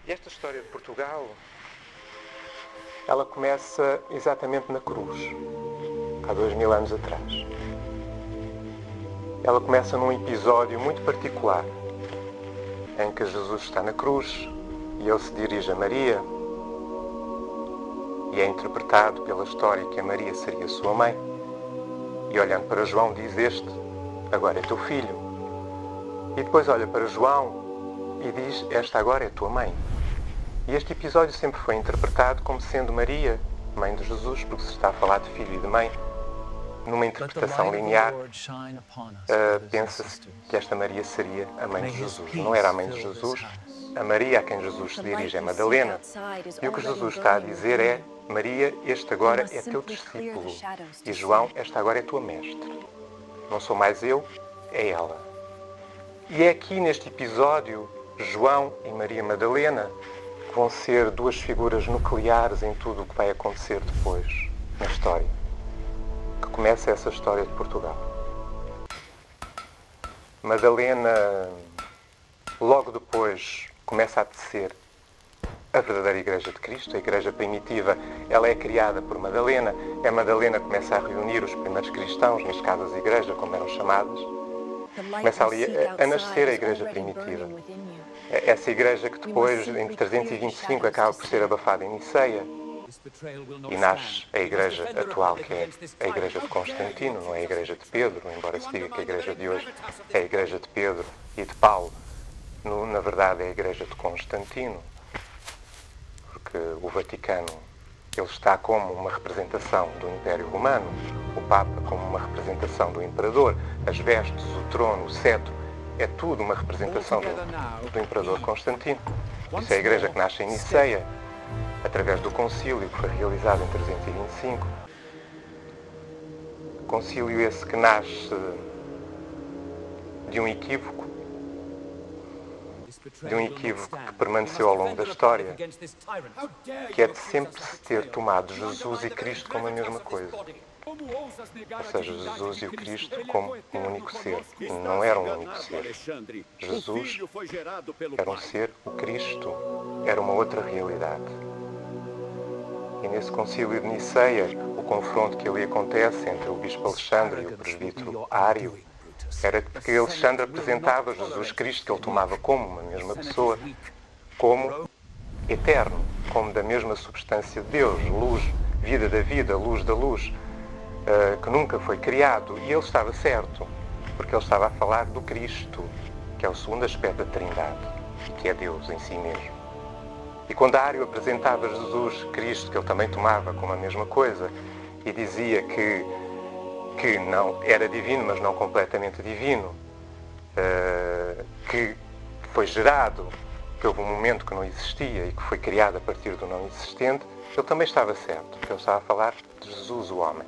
E esta história de Portugal, ela começa exatamente na cruz, há 2000 anos atrás. Ela começa num episódio muito particular, em que Jesus está na cruz e ele se dirige a Maria e é interpretado pela história que a Maria seria sua mãe. E olhando para João diz: "Este agora é teu filho." E depois olha para João e diz: "Esta agora é tua mãe." E este episódio sempre foi interpretado como sendo Maria, mãe de Jesus, porque se está a falar de filho e de mãe. Numa interpretação linear, pensa-se que esta Maria seria a mãe de Jesus. Não era a mãe de Jesus. A Maria a quem Jesus se dirige é Madalena. E o que Jesus está a dizer é: Maria, este agora é teu discípulo. E João, esta agora é tua mestre. Não sou mais eu, é ela. E é aqui neste episódio, João e Maria Madalena vão ser duas figuras nucleares em tudo o que vai acontecer depois na história. Que começa essa história de Portugal. Madalena, logo depois, começa a tecer a verdadeira Igreja de Cristo. A Igreja primitiva, ela é criada por Madalena. A Madalena começa a reunir os primeiros cristãos nas casas de igreja, como eram chamadas. Começa ali a nascer a Igreja primitiva. Essa Igreja que depois, em 325, acaba por ser abafada em Niceia. E nasce a Igreja atual, que é a Igreja de Constantino, não é a Igreja de Pedro, embora se diga que a Igreja de hoje é a Igreja de Pedro e de Paulo. Na verdade, é a Igreja de Constantino, porque o Vaticano, ele está como uma representação do Império Romano, o Papa como uma representação do Imperador, as vestes, o trono, o cetro, é tudo uma representação do Imperador Constantino. Isso é a Igreja que nasce em Niceia, através do concílio que foi realizado em 325. Concílio esse que nasce de um equívoco que permaneceu ao longo da história, que é de sempre se ter tomado Jesus e Cristo como a mesma coisa. Ou seja, Jesus e o Cristo como um único ser. Não era um único ser. Jesus era um ser, o Cristo era uma outra realidade. E nesse concílio de Niceia, o confronto que ali acontece entre o bispo Alexandre e o presbítero Ário era porque Alexandre apresentava Jesus Cristo, que ele tomava como uma mesma pessoa, como eterno, como da mesma substância de Deus, luz, vida da vida, luz da luz, que nunca foi criado. E ele estava certo, porque ele estava a falar do Cristo, que é o segundo aspecto da Trindade, que é Deus em si mesmo. E quando Ário apresentava Jesus Cristo, que ele também tomava como a mesma coisa, e dizia que não era divino, mas não completamente divino, que foi gerado, que houve um momento que não existia e que foi criado a partir do não existente, ele também estava certo, porque ele estava a falar de Jesus, o homem.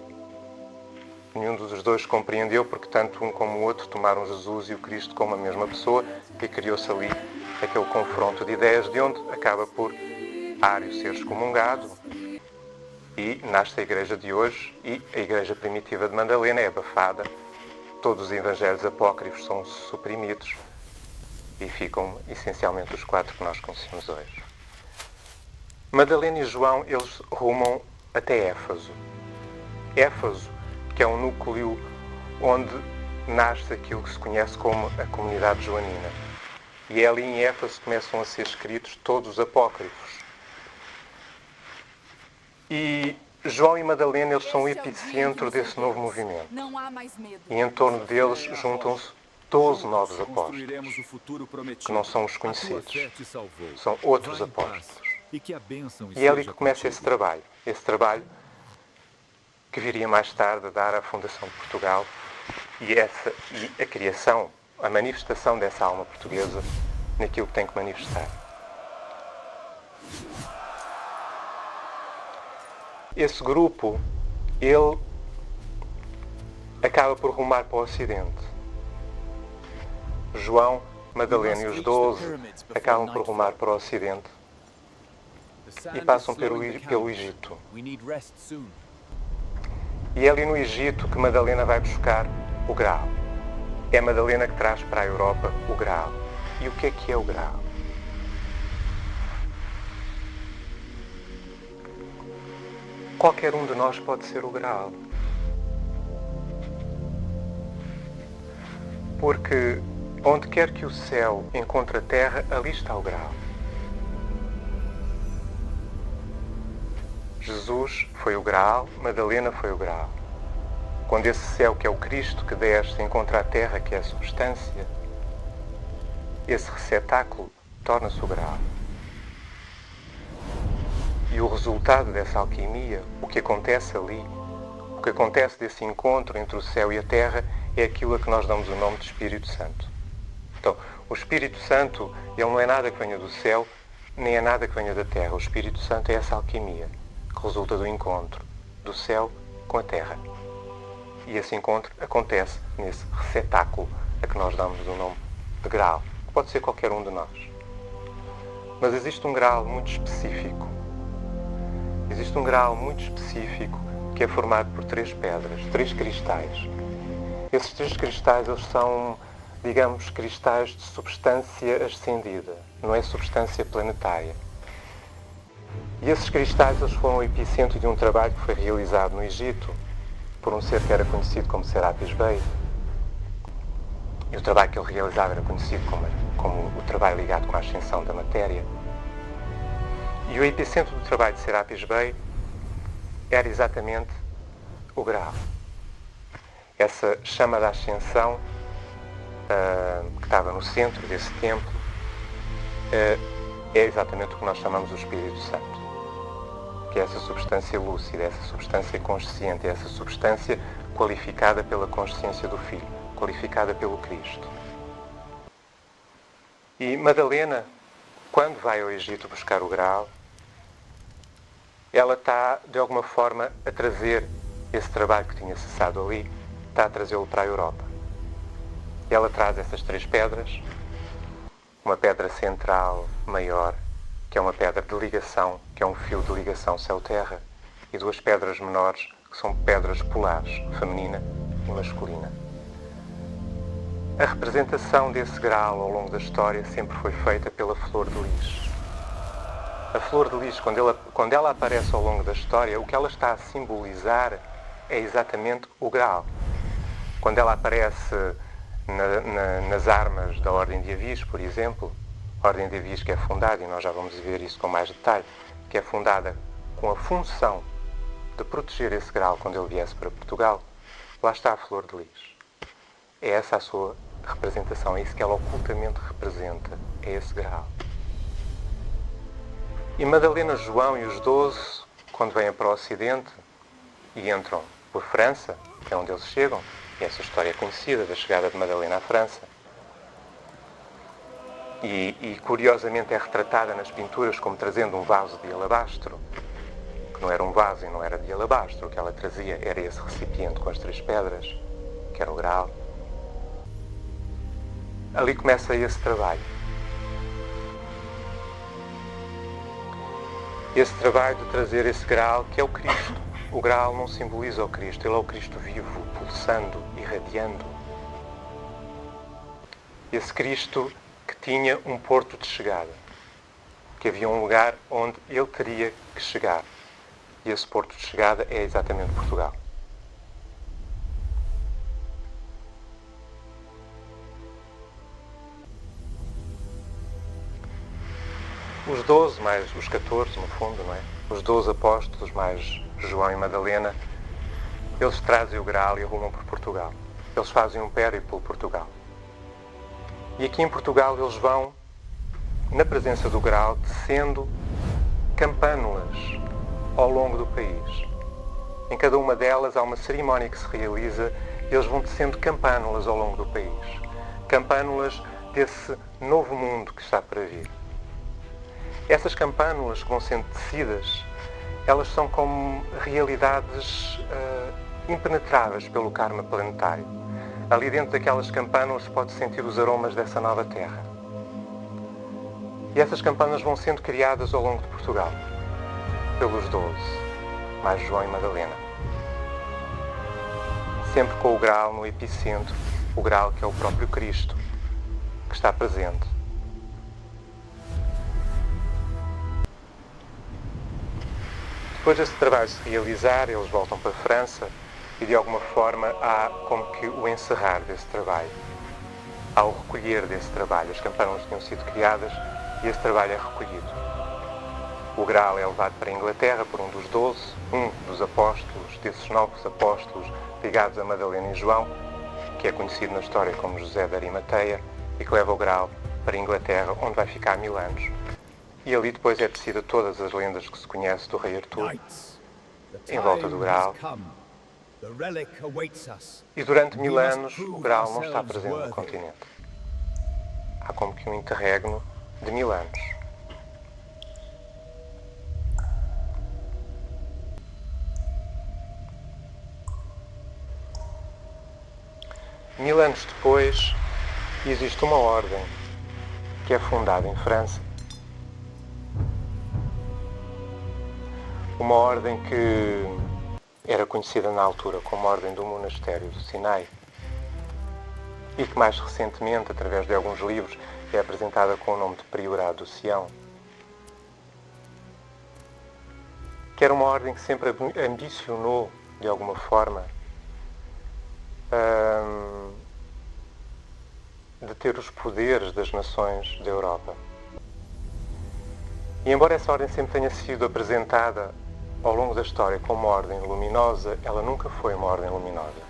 Nenhum dos dois compreendeu, porque tanto um como o outro tomaram Jesus e o Cristo como a mesma pessoa, e criou-se ali aquele confronto de ideias, de onde acaba por Ário ser excomungado e nasce a Igreja de hoje, e a Igreja primitiva de Madalena é abafada, todos os evangelhos apócrifos são suprimidos e ficam essencialmente os 4 que nós conhecemos hoje. Madalena e João, eles rumam até Éfaso. Éfaso, que é um núcleo onde nasce aquilo que se conhece como a comunidade joanina. E é ali em Éfaso que começam a ser escritos todos os apócrifos. E João e Madalena, eles são o epicentro desse novo movimento. E em torno deles juntam-se 12 novos apóstolos, que não são os conhecidos, são outros apóstolos. E é ali que começa esse trabalho que viria mais tarde a dar a fundação de Portugal e a criação, a manifestação dessa alma portuguesa naquilo que tem que manifestar. Esse grupo, ele acaba por rumar para o Ocidente. João, Madalena e os 12 acabam por rumar para o Ocidente e passam pelo Egito. E é ali no Egito que Madalena vai buscar o Graal. É Madalena que traz para a Europa o Graal. E o que é o Graal? qualquer um de nós pode ser o Graal. Porque onde quer que o céu encontre a terra, ali está o Graal. Jesus foi o Graal, Madalena foi o Graal. Quando esse céu, que é o Cristo que desce, encontra a terra, que é a substância, esse receptáculo torna-se o Graal. E o resultado dessa alquimia, o que acontece ali, o que acontece desse encontro entre o céu e a terra, é aquilo a que nós damos o nome de Espírito Santo. Então, o Espírito Santo, ele não é nada que venha do céu, nem é nada que venha da terra. O Espírito Santo é essa alquimia que resulta do encontro do céu com a terra. E esse encontro acontece nesse receptáculo a que nós damos o nome de Graal, que pode ser qualquer um de nós. Mas existe um Graal muito específico. Existe um Graal muito específico que é formado por 3 pedras, 3 cristais. Esses 3 cristais, eles são, digamos, cristais de substância ascendida, não é substância planetária. E esses cristais, eles foram o epicentro de um trabalho que foi realizado no Egito por um ser que era conhecido como Serapis Bey. E o trabalho que ele realizava era conhecido como o trabalho ligado com a ascensão da matéria. E o epicentro do trabalho de Serapis Bey era exatamente o Graal. Essa chama da ascensão, que estava no centro desse templo, é exatamente o que nós chamamos o Espírito Santo. Que é essa substância lúcida, essa substância consciente, essa substância qualificada pela consciência do Filho, qualificada pelo Cristo. E Madalena, quando vai ao Egito buscar o Graal, ela está, de alguma forma, a trazer esse trabalho que tinha cessado ali, está a trazê-lo para a Europa. E ela traz essas 3 pedras, uma pedra central maior, que é uma pedra de ligação, que é um fio de ligação céu-terra, e 2 pedras menores, que são pedras polares, feminina e masculina. A representação desse Graal ao longo da história sempre foi feita pela flor de lis. A flor de lis, quando ela aparece ao longo da história, o que ela está a simbolizar é exatamente o Graal. Quando ela aparece nas armas da Ordem de Avis, por exemplo, a Ordem de Avis que é fundada, e nós já vamos ver isso com mais detalhe, que é fundada com a função de proteger esse Graal quando ele viesse para Portugal, lá está a flor de lis. É essa a sua representação, é isso que ela ocultamente representa, é esse Graal. E Madalena, João e os 12, quando vêm para o Ocidente e entram por França, que é onde eles chegam, e essa história é conhecida da chegada de Madalena à França, e curiosamente é retratada nas pinturas como trazendo um vaso de alabastro, que não era um vaso e não era de alabastro, o que ela trazia era esse recipiente com as 3 pedras, que era o Graal. Ali começa esse trabalho. Esse trabalho de trazer esse Graal, que é o Cristo. O Graal não simboliza o Cristo, ele é o Cristo vivo, pulsando, irradiando. Esse Cristo que tinha um porto de chegada, que havia um lugar onde ele teria que chegar. E esse porto de chegada é exatamente Portugal. Os 12 mais os 14, no fundo, não é? Os 12 apóstolos mais João e Madalena, eles trazem o Graal e arrumam por Portugal. Eles fazem um périplo por Portugal. E aqui em Portugal eles vão, na presença do Graal, tecendo campânulas ao longo do país. Em cada uma delas há uma cerimónia que se realiza e eles vão tecendo campânulas ao longo do país. Campânulas desse novo mundo que está para vir. Essas campânulas que vão sendo tecidas, elas são como realidades impenetráveis pelo karma planetário. Ali dentro daquelas campânulas pode sentir os aromas dessa nova terra. E essas campânulas vão sendo criadas ao longo de Portugal, pelos 12, mais João e Madalena. Sempre com o Graal no epicentro, o Graal que é o próprio Cristo, que está presente. Depois desse trabalho se realizar, eles voltam para a França e de alguma forma há como que o encerrar desse trabalho. Há o recolher desse trabalho. As campanas tinham sido criadas e esse trabalho é recolhido. O Graal é levado para a Inglaterra por um dos 12, um dos apóstolos, desses 9 apóstolos ligados a Madalena e João, que é conhecido na história como José de Arimateia, e que leva o Graal para a Inglaterra, onde vai ficar 1000 anos. E ali depois é tecida todas as lendas que se conhece do rei Artur, em volta do Graal. E durante 1000 anos o Graal não está presente no continente. Há como que um interregno de 1000 anos. Mil anos depois, existe uma ordem que é fundada em França. Uma ordem que era conhecida na altura como a Ordem do Monastério do Sinai e que mais recentemente, através de alguns livros, é apresentada com o nome de Priorado do Sião. Que era uma ordem que sempre ambicionou, de alguma forma, de ter os poderes das nações da Europa. E embora essa ordem sempre tenha sido apresentada ao longo da história como uma ordem luminosa, ela nunca foi uma ordem luminosa.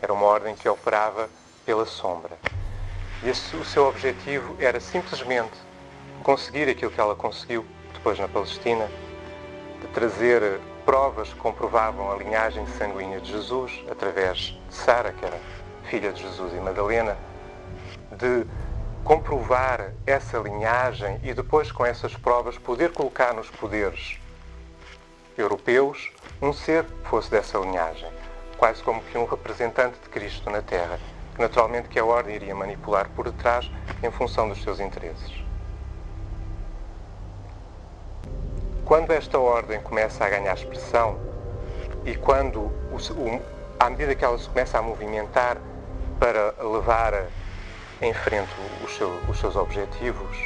Era uma ordem que operava pela sombra. E o seu objetivo era simplesmente conseguir aquilo que ela conseguiu depois na Palestina, de trazer provas que comprovavam a linhagem sanguínea de Jesus, através de Sara, que era filha de Jesus e Madalena, de comprovar essa linhagem e depois com essas provas poder colocar nos poderes europeus um ser que fosse dessa linhagem, quase como que um representante de Cristo na Terra, que naturalmente que a ordem iria manipular por detrás em função dos seus interesses. Quando esta ordem começa a ganhar expressão e quando, à medida que ela se começa a movimentar para levar em frente os seus objetivos,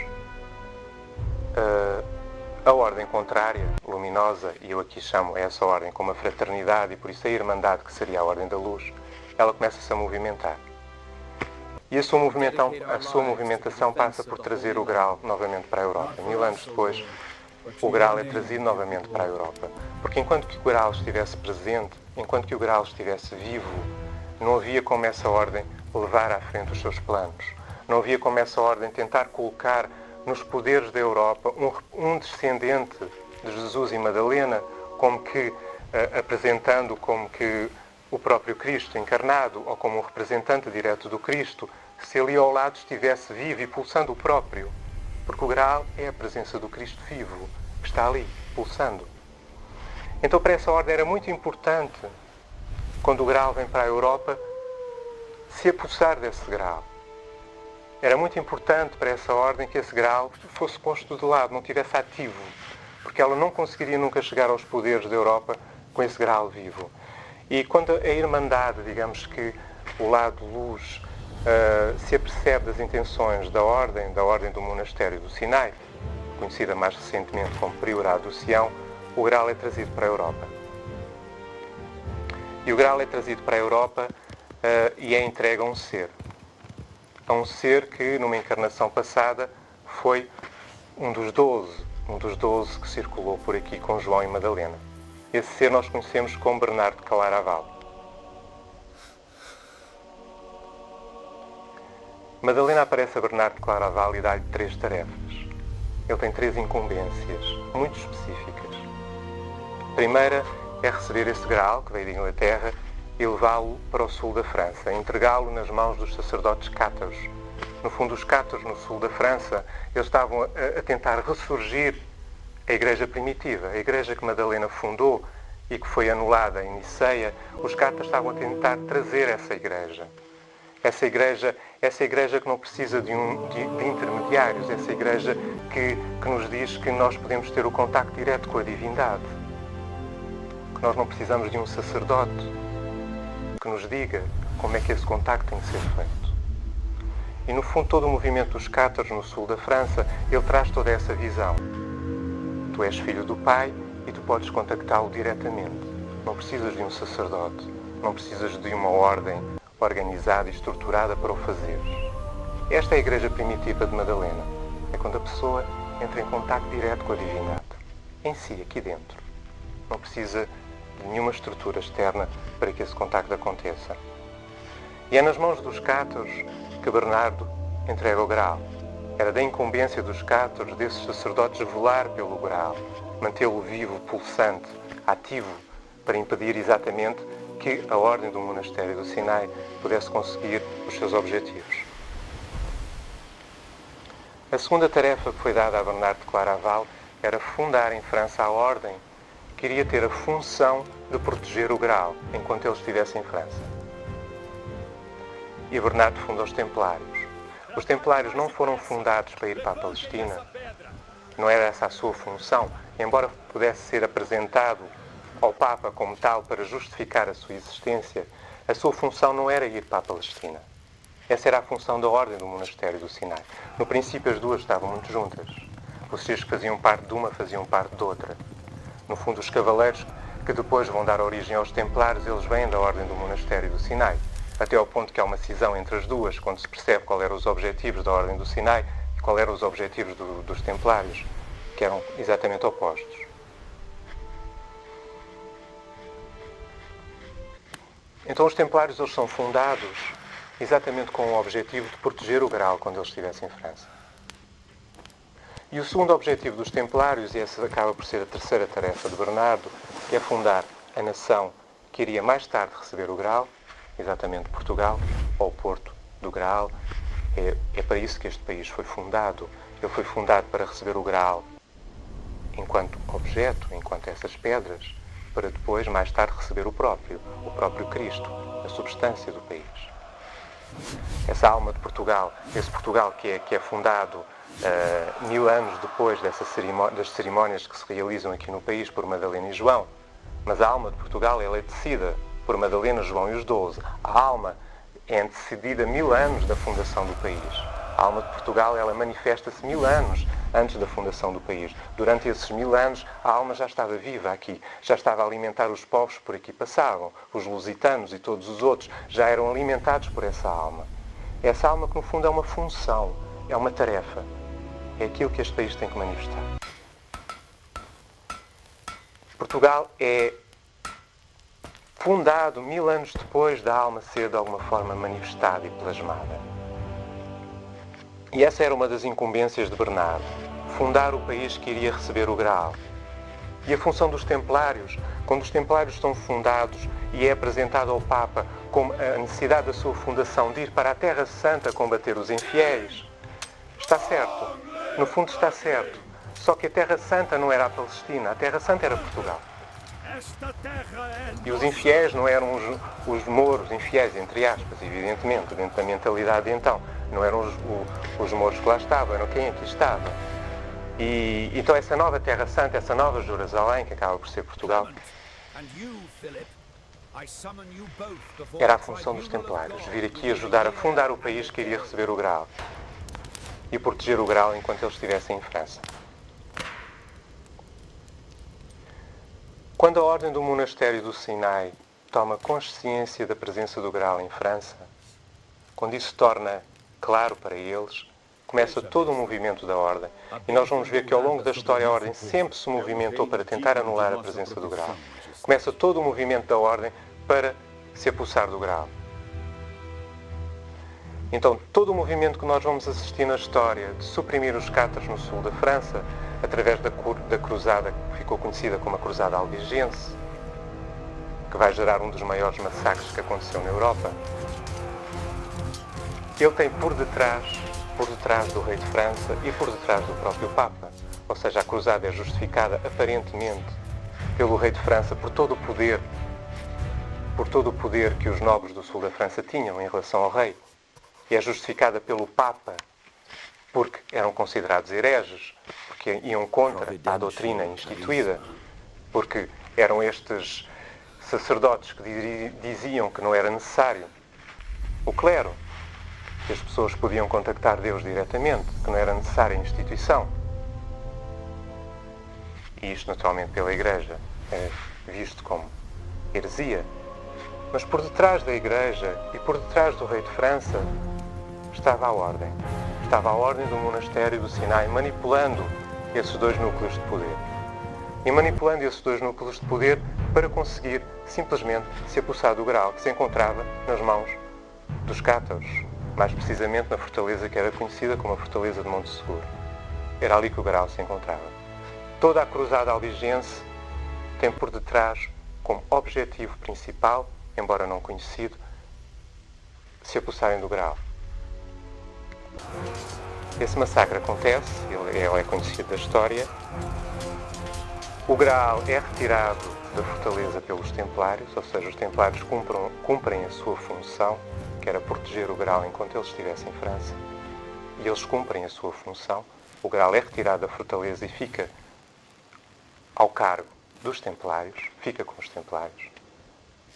a ordem contrária, luminosa, e eu aqui chamo essa ordem como a fraternidade e por isso a irmandade, que seria a ordem da luz, ela começa-se a movimentar. E a sua movimentação passa por trazer o Graal novamente para a Europa. 1000 anos depois, o Graal é trazido novamente para a Europa. Porque enquanto que o Graal estivesse presente, enquanto que o Graal estivesse vivo, não havia como essa ordem levar à frente os seus planos. Não havia como essa ordem tentar colocar nos poderes da Europa um descendente de Jesus e Madalena, como que apresentando como que o próprio Cristo encarnado, ou como um representante direto do Cristo, se ali ao lado estivesse vivo e pulsando o próprio. Porque o Graal é a presença do Cristo vivo, que está ali, pulsando. Então, para essa ordem era muito importante, quando o Graal vem para a Europa, se apossar desse Graal. Era muito importante para essa ordem que esse Graal fosse posto de lado, não estivesse ativo, porque ela não conseguiria nunca chegar aos poderes da Europa com esse Graal vivo. E quando a Irmandade, digamos que o lado luz, se apercebe das intenções da ordem do Monastério do Sinai, conhecida mais recentemente como Priorado do Sião, o Graal é trazido para a Europa. E o Graal é trazido para a Europa e é entregue a um ser que numa encarnação passada foi um dos 12 que circulou por aqui com João e Madalena. Esse ser nós conhecemos como Bernardo de Claraval. Madalena aparece a Bernardo de Claraval e dá-lhe 3 tarefas. Ele tem 3 incumbências muito específicas. A primeira é receber esse Graal, que veio de Inglaterra, e levá-lo para o sul da França, entregá-lo nas mãos dos sacerdotes cátaros. No fundo, os cátaros no sul da França, eles estavam a tentar ressurgir a igreja primitiva, a igreja que Madalena fundou e que foi anulada em Niceia. Os cátaros estavam a tentar trazer essa igreja. Essa igreja que não precisa de intermediários, essa igreja que nos diz que nós podemos ter o contacto direto com a divindade, que nós não precisamos de um sacerdote que nos diga como é que esse contacto tem que ser feito. E no fundo todo o movimento dos cátaros no sul da França, ele traz toda essa visão. Tu és filho do Pai e tu podes contactá-lo diretamente. Não precisas de um sacerdote, não precisas de uma ordem organizada e estruturada para o fazeres. Esta é a igreja primitiva de Madalena. É quando a pessoa entra em contacto direto com a divindade. Em si, aqui dentro. Não precisa de nenhuma estrutura externa para que esse contacto aconteça. E é nas mãos dos cátaros que Bernardo entrega o Graal. Era da incumbência dos cátaros, desses sacerdotes, velar pelo Graal, mantê-lo vivo, pulsante, ativo, para impedir exatamente que a ordem do monastério do Sinai pudesse conseguir os seus objetivos. A segunda tarefa que foi dada a Bernardo de Claraval era fundar em França a ordem que iria ter a função de proteger o Graal enquanto ele estivesse em França. E Bernardo funda os Templários. Os Templários não foram fundados para ir para a Palestina. Não era essa a sua função, embora pudesse ser apresentado ao Papa como tal para justificar a sua existência. A sua função não era ir para a Palestina. Essa era a função da ordem do monastério do Sinai. No princípio as duas estavam muito juntas. Os seus que faziam parte de uma faziam parte de outra. No fundo, os cavaleiros que depois vão dar origem aos Templários, eles vêm da ordem do monastério do Sinai. Até ao ponto que há uma cisão entre as duas, quando se percebe qual eram os objetivos da ordem do Sinai e qual eram os objetivos dos Templários, que eram exatamente opostos. Então os Templários eles são fundados exatamente com o objetivo de proteger o Graal quando ele estivesse em França. E o segundo objetivo dos Templários, e essa acaba por ser a terceira tarefa de Bernardo, é fundar a nação que iria mais tarde receber o Graal, exatamente Portugal, ou Porto do Graal. É para isso que este país foi fundado. Ele foi fundado para receber o Graal enquanto objeto, enquanto essas pedras, para depois, mais tarde, receber o próprio Cristo, a substância do país. Essa alma de Portugal, esse Portugal que é fundado 1000 anos depois das cerimónias que se realizam aqui no país por Madalena e João, mas a alma de Portugal ela é tecida por Madalena, João e os 12. A alma é antecedida 1000 anos da fundação do país. A alma de Portugal ela manifesta-se 1000 anos antes da fundação do país. Durante esses 1000 anos, a alma já estava viva aqui, já estava a alimentar os povos que por aqui passavam. Os lusitanos e todos os outros já eram alimentados por essa alma. Essa alma que, no fundo, é uma função, é uma tarefa. É aquilo que este país tem que manifestar. Portugal é fundado 1000 anos depois da alma ser, de alguma forma, manifestada e plasmada. E essa era uma das incumbências de Bernardo, fundar o país que iria receber o Graal. E a função dos Templários, quando os Templários são fundados e é apresentado ao Papa como a necessidade da sua fundação de ir para a Terra Santa combater os infiéis, está certo, no fundo está certo, só que a Terra Santa não era a Palestina, a Terra Santa era Portugal. E os infiéis não eram os mouros, infiéis, entre aspas, evidentemente, dentro da mentalidade de então. Não eram os mouros que lá estavam, eram quem aqui estava. E então essa nova Terra Santa, essa nova Jerusalém, que acaba por ser Portugal, era a função dos Templários, vir aqui ajudar a fundar o país que iria receber o Graal e proteger o Graal enquanto eles estivessem em França. Quando a ordem do monastério do Sinai toma consciência da presença do Graal em França, quando isso se torna claro para eles, começa todo o movimento da ordem. E nós vamos ver que ao longo da história a ordem sempre se movimentou para tentar anular a presença do Graal. Começa todo o movimento da ordem para se apossar do Graal. Então, todo o movimento que nós vamos assistir na história de suprimir os cátaros no sul da França, através da cruzada que ficou conhecida como a Cruzada Albigense, que vai gerar um dos maiores massacres que aconteceu na Europa, ele tem por detrás do rei de França e por detrás do próprio Papa. Ou seja, a cruzada é justificada aparentemente pelo rei de França por todo o poder que os nobres do sul da França tinham em relação ao rei. E é justificada pelo Papa porque eram considerados hereges, porque iam contra a doutrina instituída, porque eram estes sacerdotes que diziam que não era necessário o clero, que as pessoas podiam contactar Deus diretamente, que não era necessária a instituição. E isto naturalmente pela Igreja é visto como heresia. Mas por detrás da Igreja e por detrás do rei de França estava a Ordem. Estava a Ordem do monastério do Sinai, manipulando esses dois núcleos de poder. E manipulando esses dois núcleos de poder para conseguir simplesmente se apossar do Graal, que se encontrava nas mãos dos cátaros, mais precisamente na fortaleza que era conhecida como a Fortaleza de Monte Seguro. Era ali que o Graal se encontrava. Toda a cruzada albigense tem por detrás como objetivo principal, embora não conhecido, se apossarem do Graal. Esse massacre acontece, ele é conhecido da história. O Graal é retirado da fortaleza pelos Templários, ou seja, os Templários cumprem a sua função, que era proteger o Graal enquanto ele estivesse em França. E eles cumprem a sua função. O Graal é retirado da fortaleza e fica ao cargo dos Templários, fica com os Templários.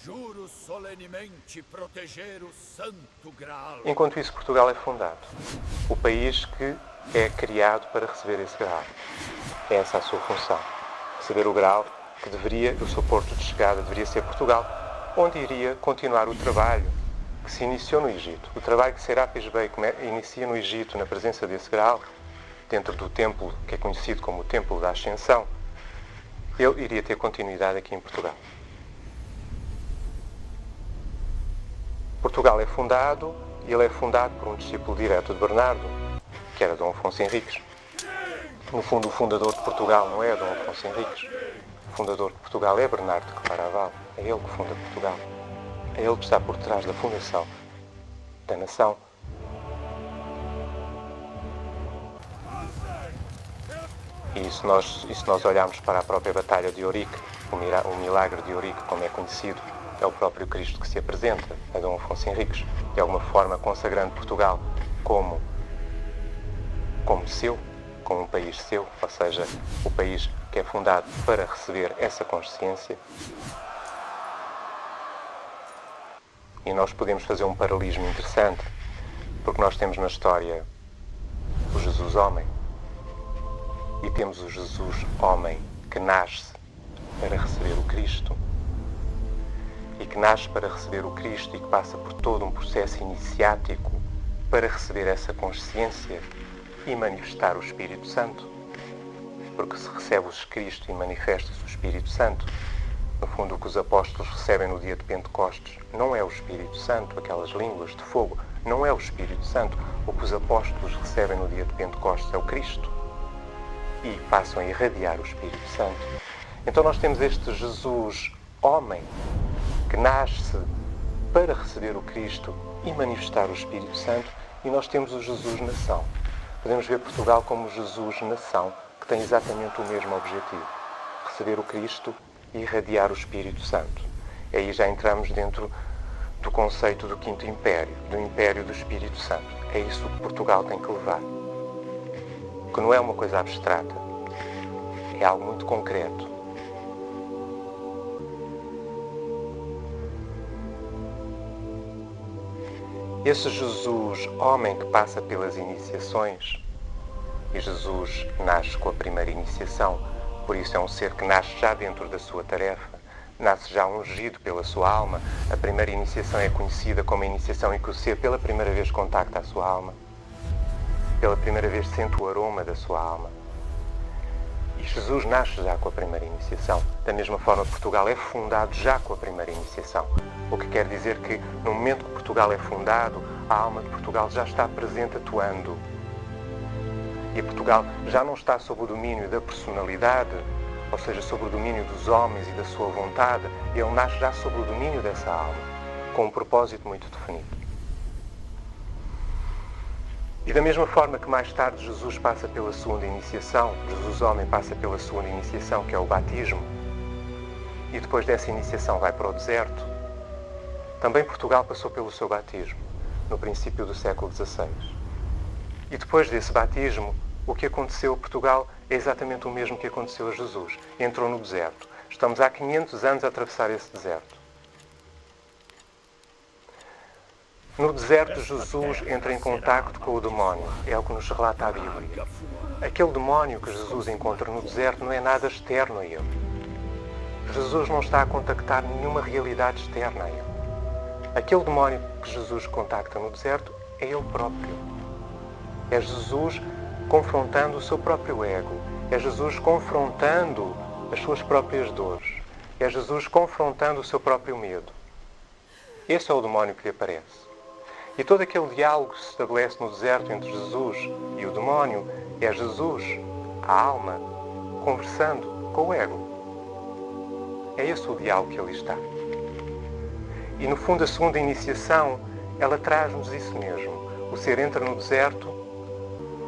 Juro solenemente proteger o Santo Graal. Enquanto isso, Portugal é fundado. O país que é criado para receber esse Graal. É essa a sua função. Receber o Graal, que deveria, o seu porto de chegada deveria ser Portugal, onde iria continuar o trabalho que se iniciou no Egito. O trabalho que Serapis Bey inicia no Egito, na presença desse Graal, dentro do templo que é conhecido como o Templo da Ascensão, ele iria ter continuidade aqui em Portugal. Portugal é fundado, e ele é fundado por um discípulo direto de Bernardo, que era Dom Afonso Henriques. No fundo, o fundador de Portugal não é Dom Afonso Henriques. O fundador de Portugal é Bernardo de Claraval. É ele que funda Portugal. É ele que está por trás da fundação da nação. E se nós olharmos para a própria Batalha de Ourique, o milagre de Ourique, como é conhecido, é o próprio Cristo que se apresenta a Dom Afonso Henriques, de alguma forma consagrando Portugal como seu, como um país seu, ou seja, o país que é fundado para receber essa consciência. E nós podemos fazer um paralelismo interessante, porque nós temos na história o Jesus homem e temos o Jesus homem que nasce para receber o Cristo e que nasce para receber o Cristo e que passa por todo um processo iniciático para receber essa consciência e manifestar o Espírito Santo. Porque se recebe o Cristo e manifesta-se o Espírito Santo, no fundo o que os apóstolos recebem no dia de Pentecostes não é o Espírito Santo, aquelas línguas de fogo, não é o Espírito Santo. O que os apóstolos recebem no dia de Pentecostes é o Cristo e passam a irradiar o Espírito Santo. Então nós temos este Jesus homem que nasce para receber o Cristo e manifestar o Espírito Santo, e nós temos o Jesus nação. Podemos ver Portugal como Jesus nação, que tem exatamente o mesmo objetivo: receber o Cristo e irradiar o Espírito Santo. E aí já entramos dentro do conceito do Quinto Império, do Império do Espírito Santo. É isso que Portugal tem que levar. Que não é uma coisa abstrata, é algo muito concreto. Esse Jesus, homem que passa pelas iniciações, e Jesus nasce com a primeira iniciação, por isso é um ser que nasce já dentro da sua tarefa, nasce já ungido pela sua alma. A primeira iniciação é conhecida como a iniciação em que o ser pela primeira vez contacta a sua alma, pela primeira vez sente o aroma da sua alma. E Jesus nasce já com a primeira iniciação. Da mesma forma, Portugal é fundado já com a primeira iniciação. O que quer dizer que, no momento que Portugal é fundado, a alma de Portugal já está presente, atuando. E Portugal já não está sob o domínio da personalidade, ou seja, sob o domínio dos homens e da sua vontade. Ele nasce já sob o domínio dessa alma, com um propósito muito definido. E da mesma forma que mais tarde Jesus passa pela segunda iniciação, Jesus homem passa pela segunda iniciação, que é o batismo, e depois dessa iniciação vai para o deserto, também Portugal passou pelo seu batismo, no princípio do século XVI. E depois desse batismo, o que aconteceu a Portugal é exatamente o mesmo que aconteceu a Jesus. Entrou no deserto. Estamos há 500 anos a atravessar esse deserto. No deserto, Jesus entra em contacto com o demónio. É o que nos relata a Bíblia. aquele demónio que Jesus encontra no deserto não é nada externo a ele. Jesus não está a contactar nenhuma realidade externa a ele. Aquele demónio que Jesus contacta no deserto é ele próprio. É Jesus confrontando o seu próprio ego. É Jesus confrontando as suas próprias dores. É Jesus confrontando o seu próprio medo. Esse é o demónio que lhe aparece. E todo aquele diálogo que se estabelece no deserto entre Jesus e o demónio é Jesus, a alma, conversando com o ego. É esse o diálogo que ali está. E no fundo a segunda iniciação, ela traz-nos isso mesmo. O ser entra no deserto,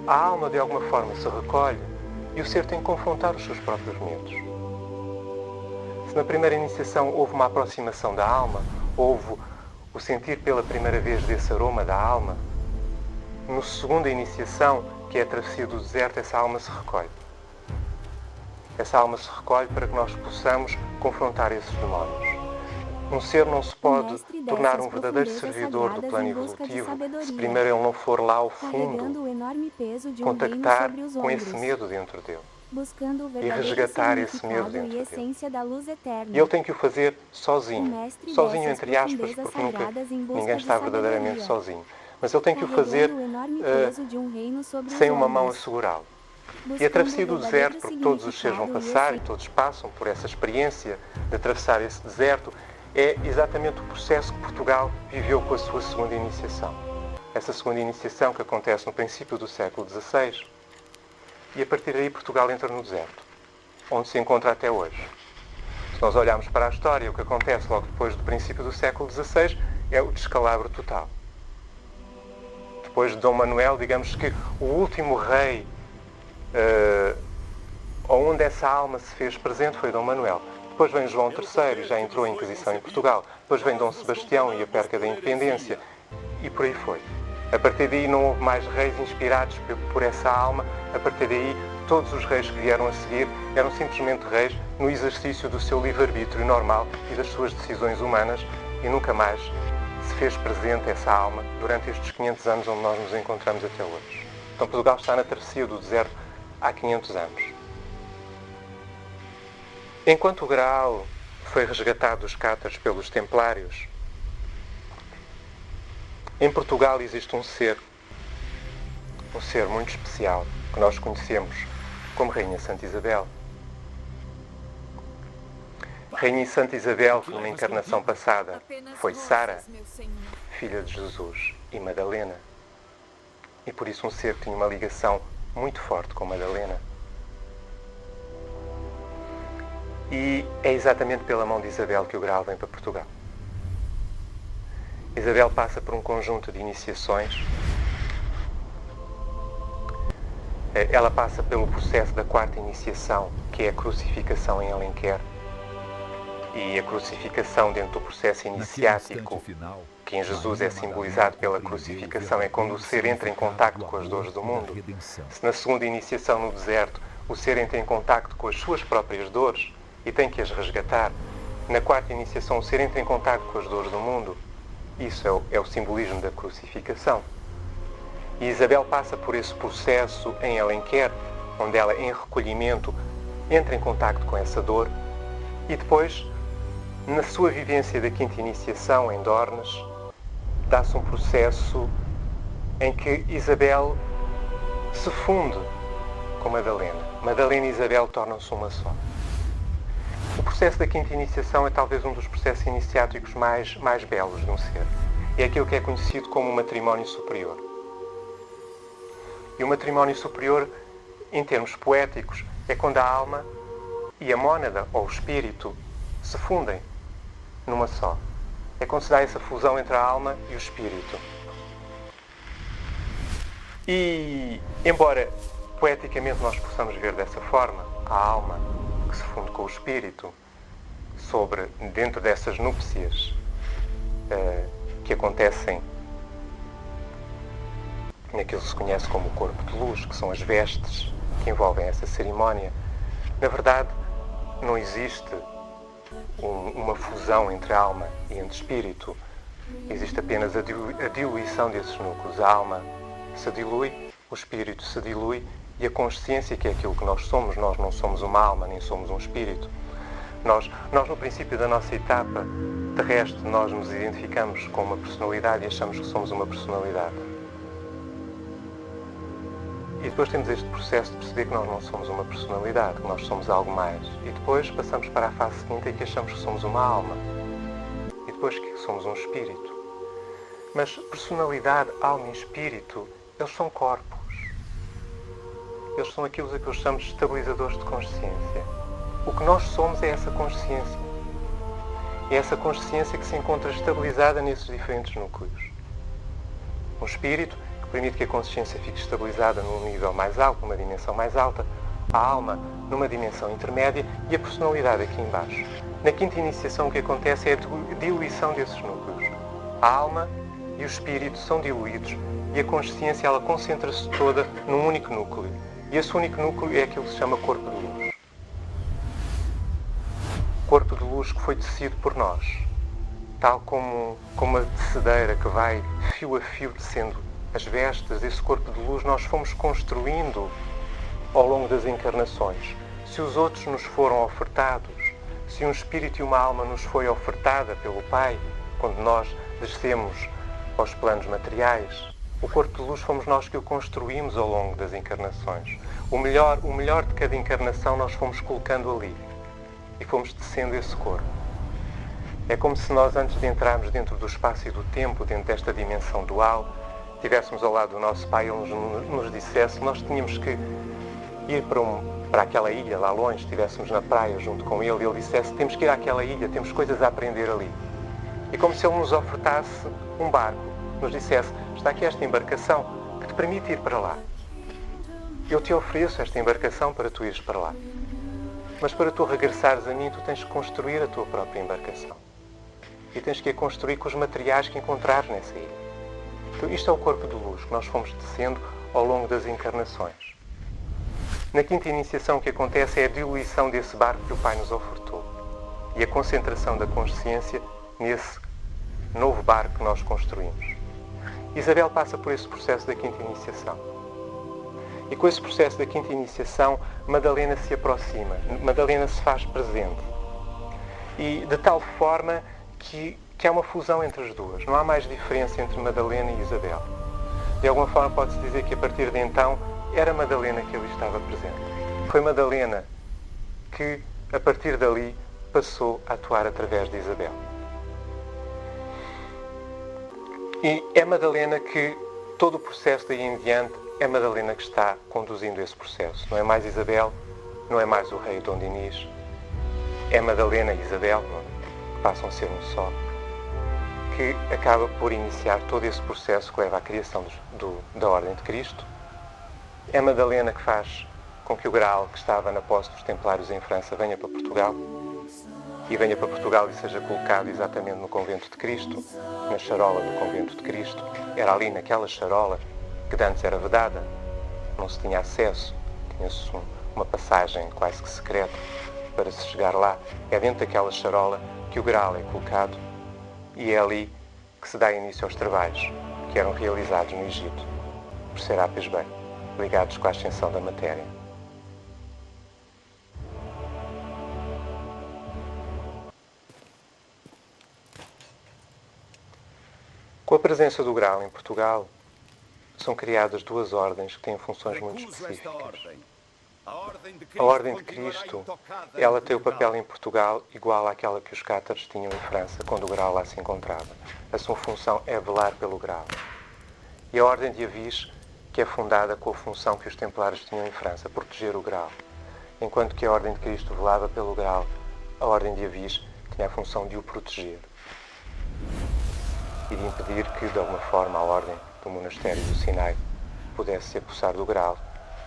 a alma de alguma forma se recolhe e o ser tem que confrontar os seus próprios medos. Se na primeira iniciação houve uma aproximação da alma, houve o sentir pela primeira vez desse aroma da alma, na segunda iniciação, que é a travessia do deserto, essa alma se recolhe. Essa alma se recolhe para que nós possamos confrontar esses demónios. Um ser não se pode tornar um verdadeiro servidor do plano evolutivo se primeiro ele não for lá ao fundo contactar com esse medo dentro dele e resgatar esse medo dentro dele. E ele tem que o fazer sozinho. Sozinho entre aspas, porque nunca ninguém está verdadeiramente sozinho. Mas ele tem que o fazer sem uma mão a segurá-lo. E a travessia do deserto, porque todos os seres vão passar e todos passam por essa experiência de atravessar esse deserto, é exatamente o processo que Portugal viveu com a sua segunda iniciação. Essa segunda iniciação que acontece no princípio do século XVI. E a partir daí Portugal entra no deserto, onde se encontra até hoje. Se nós olharmos para a história, o que acontece logo depois do princípio do século XVI é o descalabro total. Depois de Dom Manuel, digamos que o último rei onde essa alma se fez presente foi Dom Manuel. Depois vem João III, já entrou a Inquisição em Portugal. Depois vem Dom Sebastião e a perca da independência. E por aí foi. A partir daí não houve mais reis inspirados por essa alma. A partir daí todos os reis que vieram a seguir eram simplesmente reis no exercício do seu livre-arbítrio normal e das suas decisões humanas e nunca mais se fez presente essa alma durante estes 500 anos onde nós nos encontramos até hoje. Então Portugal está na travessia do deserto há 500 anos. Enquanto o Graal foi resgatado dos cátaros pelos templários, em Portugal existe um ser muito especial, que nós conhecemos como Rainha Santa Isabel. Rainha Santa Isabel, que numa encarnação passada foi Sara, filha de Jesus, e Madalena. E por isso um ser que tinha uma ligação muito forte com Madalena. E é exatamente pela mão de Isabel que o Graal vem para Portugal. Isabel passa por um conjunto de iniciações. Ela passa pelo processo da quarta iniciação, que é a crucificação em Alenquer. E a crucificação dentro do processo iniciático, que em Jesus é simbolizado pela crucificação, é quando o ser entra em contacto com as dores do mundo. Se na segunda iniciação no deserto o ser entra em contacto com as suas próprias dores e tem que as resgatar, na quarta iniciação o ser entra em contacto com as dores do mundo. Isso é o simbolismo da crucificação. E Isabel passa por esse processo em Alenquer, onde ela, em recolhimento, entra em contacto com essa dor e depois, na sua vivência da quinta iniciação, em Dornes, dá-se um processo em que Isabel se funde com Madalena. Madalena e Isabel tornam-se uma só. O processo da quinta iniciação é talvez um dos processos iniciáticos mais belos de um ser. É aquilo que é conhecido como o matrimónio superior. E o matrimónio superior, em termos poéticos, é quando a alma e a mônada, ou o espírito, se fundem numa só. É quando se dá essa fusão entre a alma e o espírito. E, embora poeticamente nós possamos ver dessa forma, a alma que se funde com o espírito, dentro dessas núpcias que acontecem naquilo que se conhece como o corpo de luz, que são as vestes que envolvem essa cerimónia, na verdade não existe uma fusão entre alma e entre espírito. Existe apenas a diluição desses núcleos. A alma se dilui o espírito se dilui e a consciência, que é aquilo que nós não somos uma alma, nem somos um espírito. Nós no princípio da nossa etapa terrestre, nós nos identificamos com uma personalidade e achamos que somos uma personalidade. E depois temos este processo de perceber que nós não somos uma personalidade, que nós somos algo mais. E depois passamos para a fase seguinte em que achamos que somos uma alma. E depois que somos um espírito. Mas personalidade, alma e espírito, eles são corpos. Eles são aquilo a que eu chamo de estabilizadores de consciência. O que nós somos é essa consciência. É essa consciência que se encontra estabilizada nesses diferentes núcleos. Um espírito que permite que a consciência fique estabilizada num nível mais alto, numa dimensão mais alta, a alma numa dimensão intermédia e a personalidade aqui embaixo. Na quinta iniciação o que acontece é a diluição desses núcleos. A alma e o espírito são diluídos e a consciência ela concentra-se toda num único núcleo. E esse único núcleo é aquilo que se chama corpo de luz. Corpo de luz que foi tecido por nós, tal como uma tecedeira que vai fio a fio tecendo as vestes desse corpo de luz, nós fomos construindo ao longo das encarnações. Se os outros nos foram ofertados, se um espírito e uma alma nos foi ofertada pelo Pai, quando nós descemos aos planos materiais, o corpo de luz fomos nós que o construímos ao longo das encarnações. O melhor de cada encarnação nós fomos colocando ali e fomos tecendo esse corpo. É como se nós, antes de entrarmos dentro do espaço e do tempo, dentro desta dimensão dual, estivéssemos ao lado do nosso Pai e Ele nos dissesse que nós tínhamos que ir para aquela ilha lá longe, estivéssemos na praia junto com Ele, e Ele dissesse: temos que ir àquela ilha, temos coisas a aprender ali. É como se Ele nos ofertasse um barco, nos dissesse: está aqui esta embarcação que te permite ir para lá. Eu te ofereço esta embarcação para tu ires para lá. Mas para tu regressares a mim, tu tens que construir a tua própria embarcação. E tens que a construir com os materiais que encontrares nessa ilha. Então, isto é o corpo de luz que nós fomos tecendo ao longo das encarnações. Na quinta iniciação o que acontece é a diluição desse barco que o Pai nos ofertou. E a concentração da consciência nesse novo barco que nós construímos. Isabel passa por esse processo da quinta iniciação. E com esse processo da quinta iniciação, Madalena se aproxima, Madalena se faz presente. E de tal forma que há uma fusão entre as duas. Não há mais diferença entre Madalena e Isabel. De alguma forma pode-se dizer que a partir de então era Madalena que ali estava presente. Foi Madalena que, a partir dali, passou a atuar através de Isabel. E é Madalena que, todo o processo daí em diante, é Madalena que está conduzindo esse processo. Não é mais Isabel, não é mais o rei Dom Dinis. É Madalena e Isabel, que passam a ser um só, que acaba por iniciar todo esse processo que leva à criação da Ordem de Cristo. É Madalena que faz com que o Graal, que estava na posse dos Templários em França, venha para Portugal. E venha para Portugal e seja colocado exatamente no Convento de Cristo, na charola do Convento de Cristo. Era ali naquela charola que antes era vedada, não se tinha acesso, tinha-se uma passagem quase que secreta para se chegar lá. É dentro daquela charola que o Graal é colocado e é ali que se dá início aos trabalhos que eram realizados no Egito por Serapis Bey, ligados com a ascensão da matéria. Com a presença do Graal em Portugal, são criadas duas ordens que têm funções muito específicas. A Ordem de Cristo, ela tem o papel em Portugal igual àquela que os cátaros tinham em França, quando o Graal lá se encontrava. A sua função é velar pelo Graal. E a Ordem de Avis, que é fundada com a função que os Templários tinham em França, proteger o Graal. Enquanto que a Ordem de Cristo velava pelo Graal, a Ordem de Avis tinha a função de o proteger e de impedir que, de alguma forma, a Ordem do Monastério do Sinai pudesse se apossar do Graal.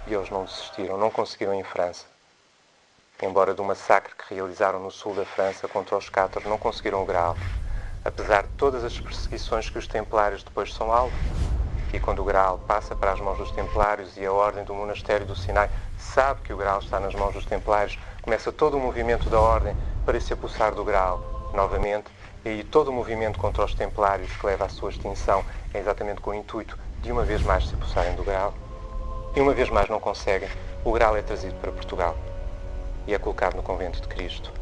E eles não desistiram, não conseguiram em França. Embora do massacre que realizaram no sul da França contra os cátaros, não conseguiram o Graal. Apesar de todas as perseguições que os Templários depois são alvo, e quando o Graal passa para as mãos dos Templários e a Ordem do Monastério do Sinai sabe que o Graal está nas mãos dos Templários, começa todo o movimento da Ordem para se apossar do Graal novamente. E aí todo o movimento contra os Templários que leva à sua extinção é exatamente com o intuito de uma vez mais se apossarem do Graal. E uma vez mais não conseguem, o Graal é trazido para Portugal e é colocado no convento de Cristo.